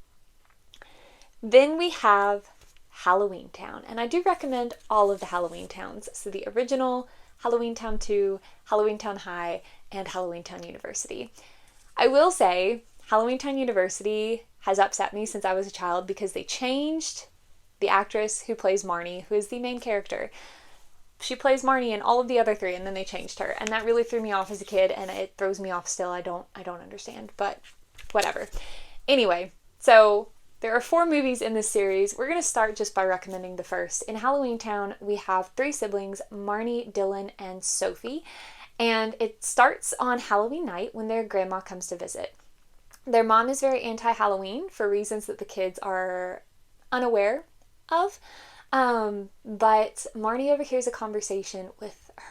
Then we have Halloween Town. And I do recommend all of the Halloween Towns. So the original, Halloween Town 2, Halloween Town High, and Halloween Town University. I will say, Halloween Town University has upset me since I was a child because they changed the actress who plays Marnie, who is the main character. she plays Marnie in all of the other three, and then they changed her, and that really threw me off as a kid, and it throws me off still. I don't understand, but whatever. Anyway, so there are 4 movies in this series. We're going to start just by recommending the first. In Halloween Town, we have 3 siblings, Marnie, Dylan, and Sophie, and it starts on Halloween night when their grandma comes to visit. Their mom is very anti-Halloween for reasons that the kids are unaware of. But Marnie overhears a conversation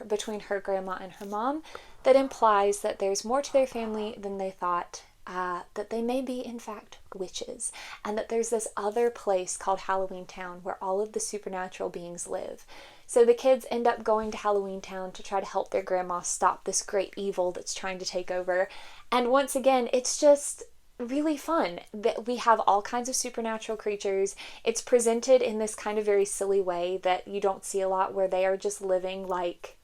between her grandma and her mom that implies that there's more to their family than they thought, that they may be, in fact, witches, and that there's this other place called Halloween Town where all of the supernatural beings live. So the kids end up going to Halloween Town to try to help their grandma stop this great evil that's trying to take over. And once again, it's just really fun that we have all kinds of supernatural creatures. It's presented in this kind of very silly way that you don't see a lot, where they are just living like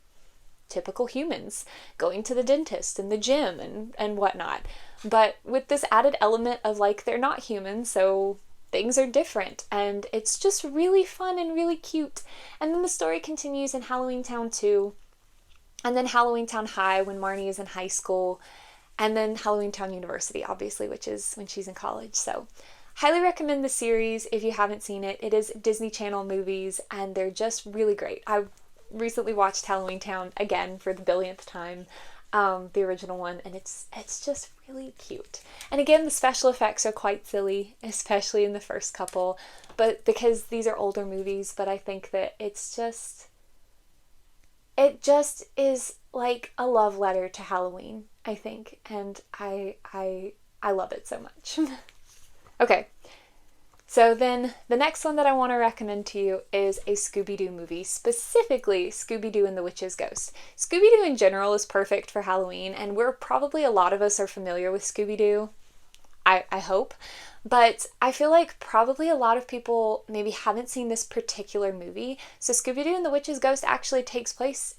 typical humans, going to the dentist and the gym and whatnot. But with this added element of like, they're not humans, so things are different, and it's just really fun and really cute. And then the story continues in Halloween Town 2, and then Halloween Town High when Marnie is in high school, and then Halloween Town University, obviously, which is when she's in college. So highly recommend the series if you haven't seen it. It is Disney Channel movies, and they're just really great. I recently watched Halloween Town again for the billionth time, the original one, and it's just really cute. And again, the special effects are quite silly, especially in the first couple, but because these are older movies, but I think that it just is like a love letter to Halloween, I think, and I love it so much. Okay, so then the next one that I want to recommend to you is a Scooby-Doo movie, specifically Scooby-Doo and the Witch's Ghost. Scooby-Doo in general is perfect for Halloween, and a lot of us are familiar with Scooby-Doo, I hope, but I feel like probably a lot of people maybe haven't seen this particular movie. So Scooby-Doo and the Witch's Ghost actually takes place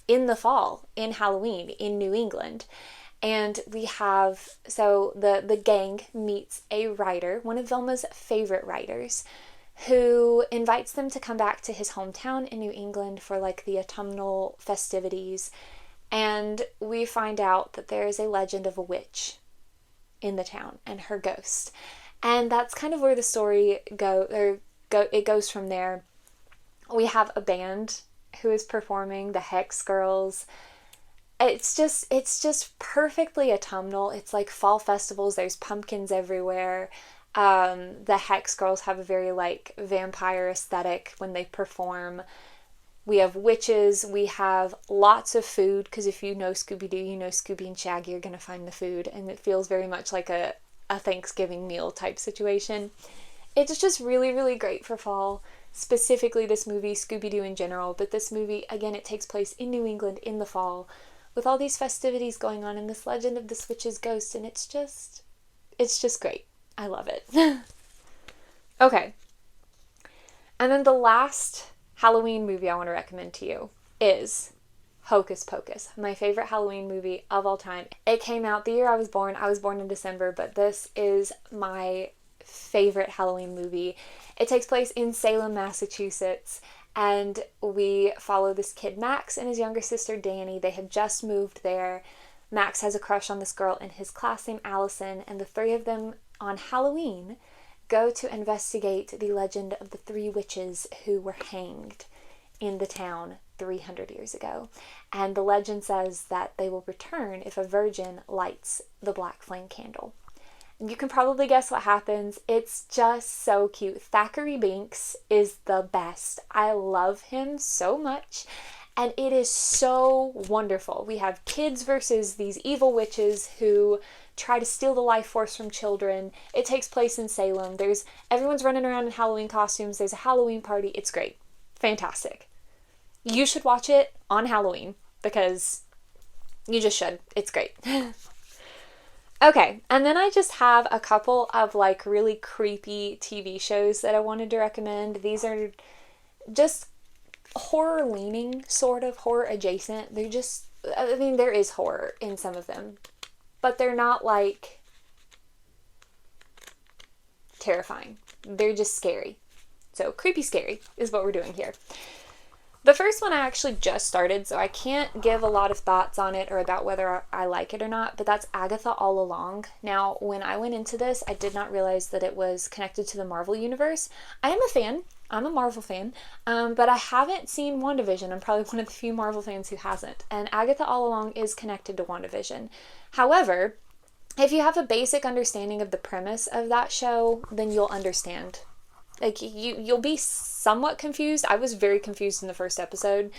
in the fall, in Halloween, in New England. And we have, so the gang meets a writer, one of Velma's favorite writers, who invites them to come back to his hometown in New England for like the autumnal festivities. And we find out that there is a legend of a witch in the town and her ghost. And that's kind of where the story it goes from there. We have a band who is performing, the Hex Girls. It's just perfectly autumnal. It's like fall festivals. There's pumpkins everywhere. The Hex Girls have a very like vampire aesthetic when they perform. We have witches. We have lots of food, because if you know Scooby-Doo, you know Scooby and Shaggy are going to find the food, and it feels very much like a Thanksgiving meal type situation. It's just really, really great for fall. Specifically this movie, Scooby-Doo in general, but this movie, again, it takes place in New England in the fall, with all these festivities going on and this legend of this witch's ghost, and it's just great. I love it. Okay. And then the last Halloween movie I want to recommend to you is Hocus Pocus, my favorite Halloween movie of all time. It came out the year I was born. I was born in December, but this is my favorite Halloween movie. It takes place in Salem, Massachusetts, and we follow this kid Max and his younger sister Danny. They have just moved there. Max has a crush on this girl in his class named Allison, and the 3 of them on Halloween go to investigate the legend of the 3 witches who were hanged in the town 300 years ago. And the legend says that they will return if a virgin lights the black flame candle. You can probably guess what happens. It's just so cute. Thackeray Binks is the best. I love him so much, and it is so wonderful. We have kids versus these evil witches who try to steal the life force from children. It takes place in Salem. Everyone's running around in Halloween costumes. There's a Halloween party. It's great. Fantastic. You should watch it on Halloween, because you just should. It's great. Okay, and then I just have a couple of like really creepy TV shows that I wanted to recommend. These are just horror leaning, sort of horror adjacent. There is horror in some of them, but they're not like terrifying. They're just scary. So creepy scary is what we're doing here. The first one I actually just started, so I can't give a lot of thoughts on it or about whether I like it or not, but that's Agatha All Along. Now, when I went into this, I did not realize that it was connected to the Marvel Universe. I am a fan. I'm a Marvel fan, but I haven't seen WandaVision. I'm probably one of the few Marvel fans who hasn't. And Agatha All Along is connected to WandaVision. However, if you have a basic understanding of the premise of that show, then you'll understand. Like you'll be somewhat confused. I was very confused in the first episode,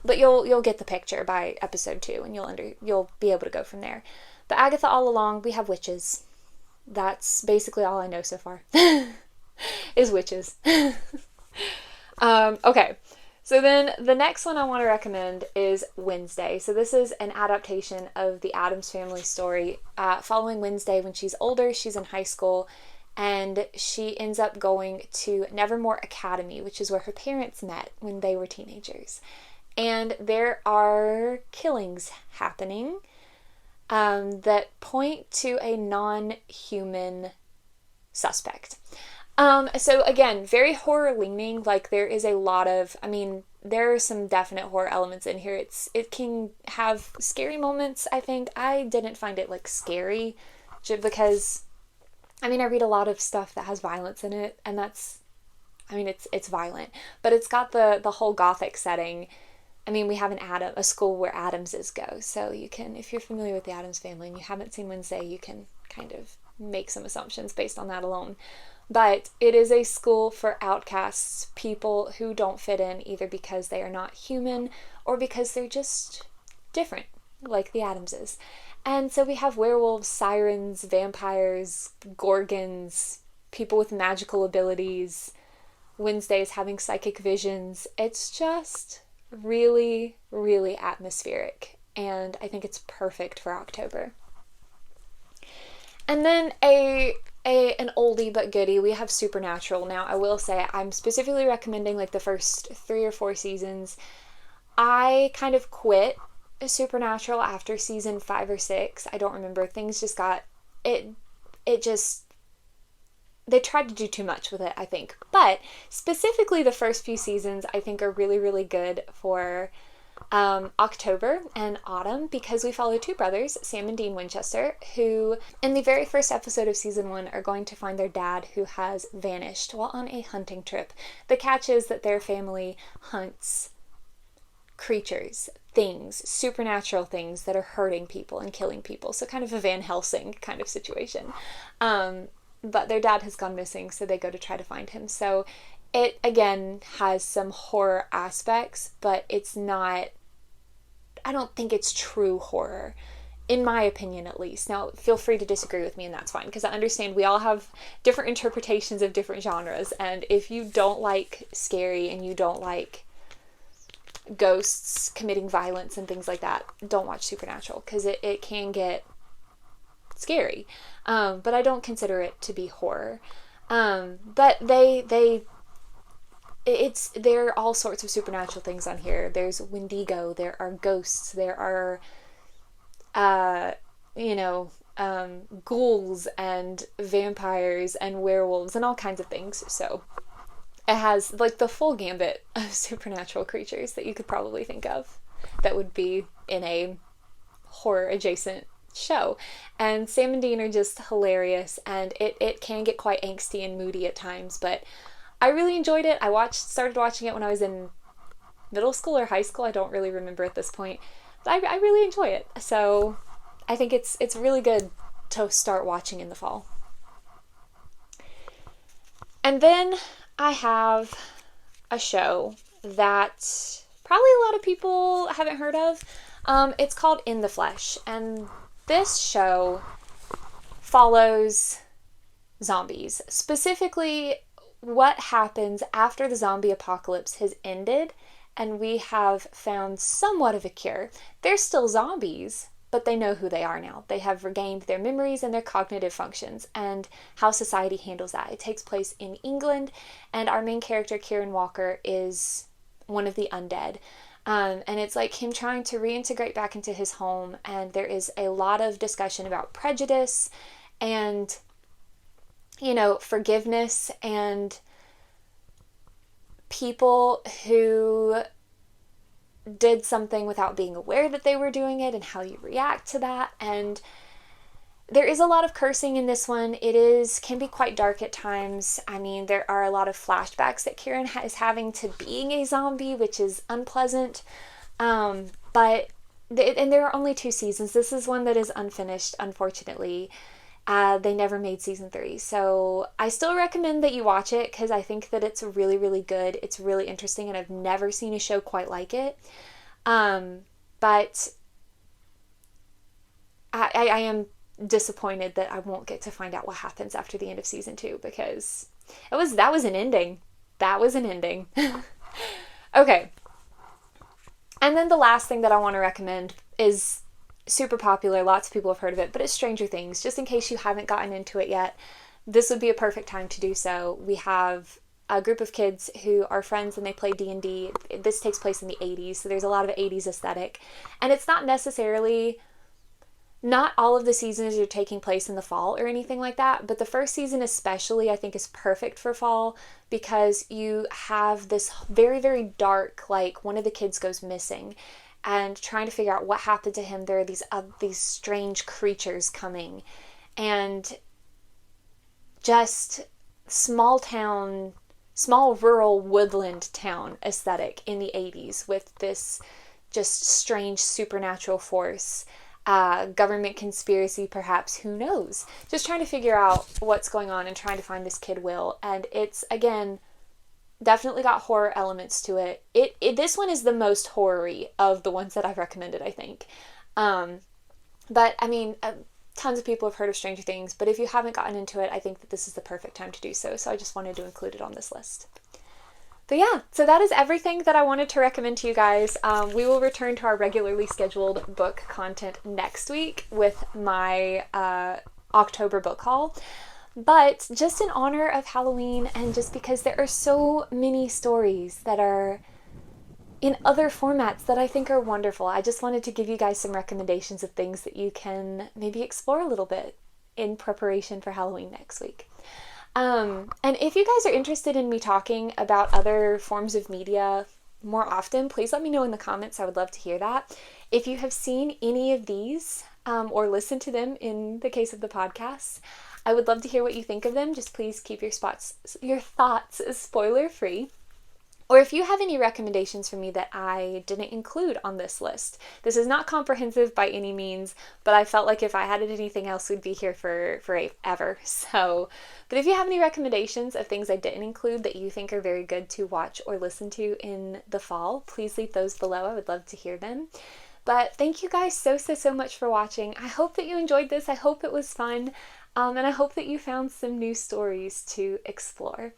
but you'll get the picture by episode 2, and you'll be able to go from there. But Agatha All Along, we have witches. That's basically all I know so far. Is witches. Okay. So then the next one I want to recommend is Wednesday. So this is an adaptation of the Addams Family story, following Wednesday when she's older. She's in high school, and she ends up going to Nevermore Academy, which is where her parents met when they were teenagers. And there are killings happening that point to a non-human suspect. So again, very horror leaning. Like there is a lot of, there are some definite horror elements in here. It can have scary moments. I think I didn't find it like scary, just because, I read a lot of stuff that has violence in it, and it's violent, but it's got the whole gothic setting. We have a school where Addamses go, so you can, if you're familiar with the Addams Family and you haven't seen Wednesday, you can kind of make some assumptions based on that alone. But it is a school for outcasts, people who don't fit in either because they are not human or because they're just different, like the Addamses. And so we have werewolves, sirens, vampires, gorgons, people with magical abilities. Wednesday's having psychic visions. It's just really, really atmospheric, and I think it's perfect for October. And then an oldie but goodie, we have Supernatural. Now, I will say I'm specifically recommending like the first 3 or 4 seasons. I kind of quit Supernatural after season 5 or 6. I don't remember. Things just got they tried to do too much with it, I think. But specifically the first few seasons I think are really, really good for October and autumn, because we follow 2 brothers, Sam and Dean Winchester, who in the very first episode of season 1 are going to find their dad, who has vanished while on a hunting trip. The catch is that their family hunts creatures, things, supernatural things that are hurting people and killing people. So kind of a Van Helsing kind of situation. But their dad has gone missing, so they go to try to find him. So it, again, has some horror aspects, but it's not, I don't think it's true horror, in my opinion at least. Now, feel free to disagree with me, and that's fine, because I understand we all have different interpretations of different genres, and if you don't like scary and you don't like ghosts committing violence and things like that, don't watch Supernatural, because it can get scary. But I don't consider it to be horror. But there are all sorts of supernatural things on here. There's Wendigo, there are ghosts, there are, ghouls and vampires and werewolves and all kinds of things. So it has like the full gambit of supernatural creatures that you could probably think of that would be in a horror adjacent show. And Sam and Dean are just hilarious, and it can get quite angsty and moody at times, but I really enjoyed it. I started watching it when I was in middle school or high school. I don't really remember at this point, but I really enjoy it. So I think it's really good to start watching in the fall. And then I have a show that probably a lot of people haven't heard of. It's called In the Flesh, and this show follows zombies. Specifically, what happens after the zombie apocalypse has ended and we have found somewhat of a cure. They're still zombies, but they know who they are now. They have regained their memories and their cognitive functions, and how society handles that. It takes place in England, and our main character, Kieran Walker, is one of the undead. And it's like him trying to reintegrate back into his home, and there is a lot of discussion about prejudice and, forgiveness, and people who did something without being aware that they were doing it and how you react to that. And there is a lot of cursing in this one. Can be quite dark at times. I mean, there are a lot of flashbacks that Kieran is having to being a zombie, which is unpleasant. But there are only 2 seasons. This is one that is unfinished, unfortunately. They never made season 3. So I still recommend that you watch it because I think that it's really, really good. It's really interesting, and I've never seen a show quite like it. But I am disappointed that I won't get to find out what happens after the end of season 2, because that was an ending. That was an ending. Okay. And then the last thing that I want to recommend is super popular. Lots of people have heard of it, but it's Stranger Things. Just in case you haven't gotten into it yet, this would be a perfect time to do so. We have a group of kids who are friends and they play D&D. This takes place in the 80s, so there's a lot of 80s aesthetic. And it's not all of the seasons are taking place in the fall or anything like that, but the first season especially I think is perfect for fall because you have this very, very dark, like one of the kids goes missing and trying to figure out what happened to him. There are these strange creatures coming, and just small rural woodland town aesthetic in the 80s with this just strange supernatural force. Government conspiracy, perhaps, who knows? Just trying to figure out what's going on and trying to find this kid Will. And it's, again, definitely got horror elements to it. This one is the most horror-y of the ones that I've recommended, I think. But, I mean, tons of people have heard of Stranger Things, but if you haven't gotten into it, I think that this is the perfect time to do so. So I just wanted to include it on this list. But yeah, so that is everything that I wanted to recommend to you guys. We will return to our regularly scheduled book content next week with my October book haul. But just in honor of Halloween, and just because there are so many stories that are in other formats that I think are wonderful, I just wanted to give you guys some recommendations of things that you can maybe explore a little bit in preparation for Halloween next week. And if you guys are interested in me talking about other forms of media more often, please let me know in the comments. I would love to hear that. If you have seen any of these, or listened to them in the case of the podcast, I would love to hear what you think of them. Just please keep your thoughts spoiler free. Or if you have any recommendations for me that I didn't include on this list. This is not comprehensive by any means, but I felt like if I had anything else, we'd be here for ever. So, but if you have any recommendations of things I didn't include that you think are very good to watch or listen to in the fall, please leave those below. I would love to hear them. But thank you guys so much for watching. I hope that you enjoyed this. I hope it was fun. And I hope that you found some new stories to explore.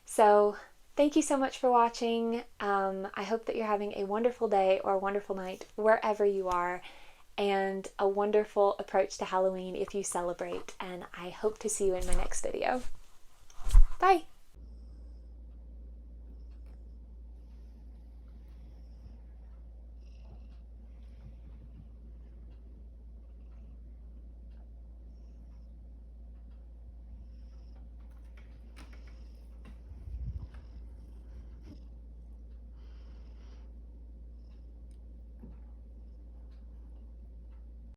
So, thank you so much for watching. I hope that you're having a wonderful day or a wonderful night wherever you are, and a wonderful approach to Halloween if you celebrate. And I hope to see you in my next video. Bye!